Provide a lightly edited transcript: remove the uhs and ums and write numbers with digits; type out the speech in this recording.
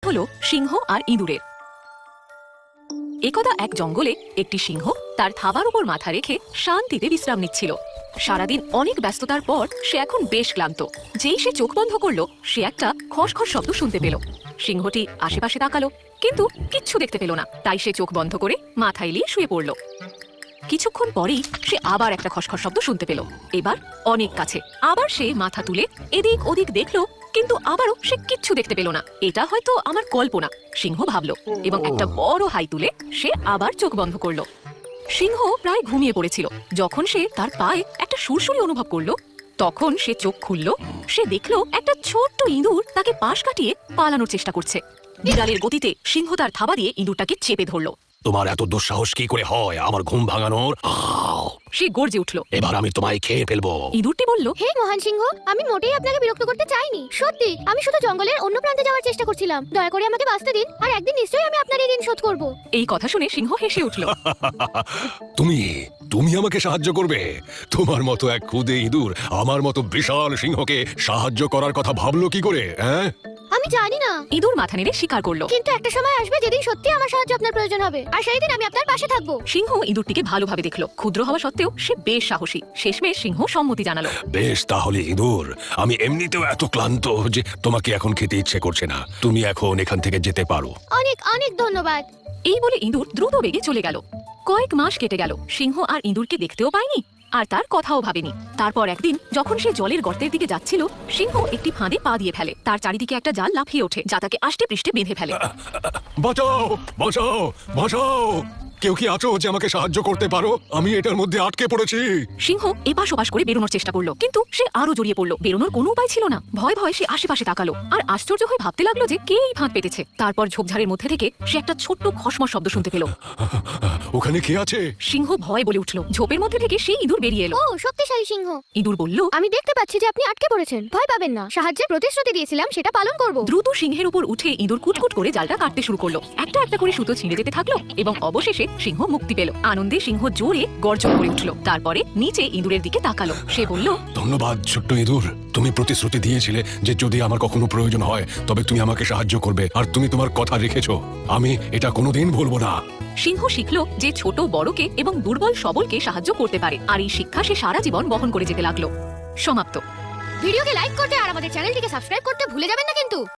হলো সিংহ আর ইঁদুরের। একদা এক জঙ্গলে একটি সিংহ তার থাবার উপর মাথা রেখে শান্তিতে বিশ্রাম নিচ্ছিল। সারাদিন অনেক ব্যস্ততার পর সে এখন বেশ ক্লান্ত। যেই সে চোখ বন্ধ করলো, সে একটা খসখস শব্দ শুনতে পেল। সিংহটি আশেপাশে তাকালো, কিন্তু কিচ্ছু দেখতে পেল না। তাই সে চোখ বন্ধ করে মাথা এলিয়ে শুয়ে পড়ল। কিছুক্ষণ পরেই সে আবার একটা খসখস শব্দ শুনতে পেল, এবার অনেক কাছে। আবার সে মাথা তুলে এদিক ওদিক দেখলো, কিন্তু আবারও সে কিচ্ছু দেখতে পেল না। এটা হয়তো আমার কল্পনা, সিংহ ভাবল, এবং একটা বড় হাই তুলে সে আবার চোখ বন্ধ করলো। সিংহ প্রায় ঘুমিয়ে পড়েছিল। যখন সে তার পায়ে একটা সুরসুরি অনুভব করলো, তখন সে চোখ খুলল। সে দেখলো একটা ছোট্ট ইঁদুর তাকে পাশ কাটিয়ে পালানোর চেষ্টা করছে। বিড়ালের গতিতে সিংহ তার থাবা দিয়ে ইঁদুরটাকে চেপে ধরলো। তোমার এত দুঃসাহস কি করে হয় আমার ঘুম ভাঙানোর? সে গর্জে উঠল, এবার আমি তোমায় খেয়ে ফেলবো। ইঁদুরটি বলল, হে মহান সিংহ, আমি মোটেই আপনাকে বিরক্ত করতে চাইনি। সত্যি, আমি শুধু জঙ্গলের অন্য প্রান্তে যাওয়ার চেষ্টা করছিলাম। দয়া করে আমাকে বাঁচতে দিন, আর একদিন নিশ্চয়ই আমি আপনার এই ঋণ শোধ করব। এই কথা শুনে সিংহ হেসে উঠল। তুমি আমাকে সাহায্য করবে? তোমার মতো এক খুদে ইঁদুর আমার মতো বিশাল সিংহকে সাহায্য করার কথা ভাবলো কি করে? আমি জানি না। ইঁদুর মাথা নেড়ে স্বীকার করলো। কিন্তু একটা সময় আসবে যেদিন সত্যি আমার সাহায্য আপনার প্রয়োজন হবে, আর সেই দিন আমি আপনার পাশে থাকবো। সিংহ ইঁদুরটিকে ভালোভাবে দেখলো। ক্ষুদ্র হওয়া সত্ত্বেও সে বেশ সাহসী। শেষমেশ সিংহ সম্মতি জানালো। বেশ, তাহলে ইঁদুর, আমি এমনিতেও এত ক্লান্ত যে তোমাকে এখন খেতে ইচ্ছে করছে না। তুমি এখন এখান থেকে যেতে পারো। অনেক অনেক ধন্যবাদ। এই বলে ইঁদুর দ্রুত বেগে চলে গেল। কয়েক মাস কেটে গেল, সিংহ আর ইঁদুরকে দেখতেও পায়নি, আর তার কথাও ভাবেনি। তারপর একদিন যখন সে জলের গর্তের দিকে যাচ্ছিল, সিংহ একটি ফাঁদে পা দিয়ে ফেলে। তার চারিদিকে একটা জাল লাফিয়ে ওঠে, যা তাকে আষ্টে পৃষ্ঠে বেঁধে ফেলে। বাঁচাও, বাঁচাও, বাঁচাও! কেউ কি আছো যে আমাকে সাহায্য করতে পারো? আমি এটার মধ্যে আটকে পড়েছি। সিংহ এপাশ ওপাশ করে বেরোনোর চেষ্টা করলো, কিন্তু সে আরো জড়িয়ে পড়লো। বেরোনোর কোনো উপায় ছিল না। ভয় ভয় সে আশেপাশে তাকালো, আর আশ্চর্য হয়ে ভাবতে লাগলো যে কে এই ফাঁদ পেতেছে। তারপর ঝোপঝাড়ের মধ্যে থেকে সে একটা ছোট্ট খসমস শব্দ শুনতে পেল। ওখানে কে আছে? সিংহ ভয় বলে উঠল। ঝোপের মধ্যে থেকে সেই ইঁদুর বেরিয়ে এলো। ও শক্তিশালী সিংহ। ইঁদুর বলল, আমি দেখতে পাচ্ছি যে আপনি আটকে পড়েছেন। ভয় পাবেন না, সাহায্যের প্রতিশ্রুতি দিয়েছিলাম, সেটা পালন করব। দ্রুত সিংহের উপর উঠে ইঁদুর কুটকুট করে জালটা কাটতে শুরু করলো। একটা একটা করে সুতো ছিঁড়ে যেতে থাকলো, এবং অবশেষে সিংহ মুক্তি পেল। আনন্দে সিংহ জোরে গর্জন করে উঠল। তারপরে নিচে ইঁদুরের দিকে তাকালো। সে বলল, ধন্যবাদ ছোট্ট ইঁদুর, তুমি প্রতিশ্রুতি দিয়েছিলে যে যদি আমার কখনো প্রয়োজন হয় তবে তুমি আমাকে সাহায্য করবে, আর তুমি তোমার কথা রেখেছো। আমি এটা কোনোদিন ভুলবো না। সিংহ শিখলো যে ছোট বড়কে এবং দুর্বল সবলকে সাহায্য করতে পারে, আর এই শিক্ষা সে সারা জীবন বহন করে যেতে লাগলো। সমাপ্ত। ভিডিওকে লাইক করতে আর আমাদের চ্যানেলটিকে সাবস্ক্রাইব করতে ভুলে যাবেন না কিন্তু।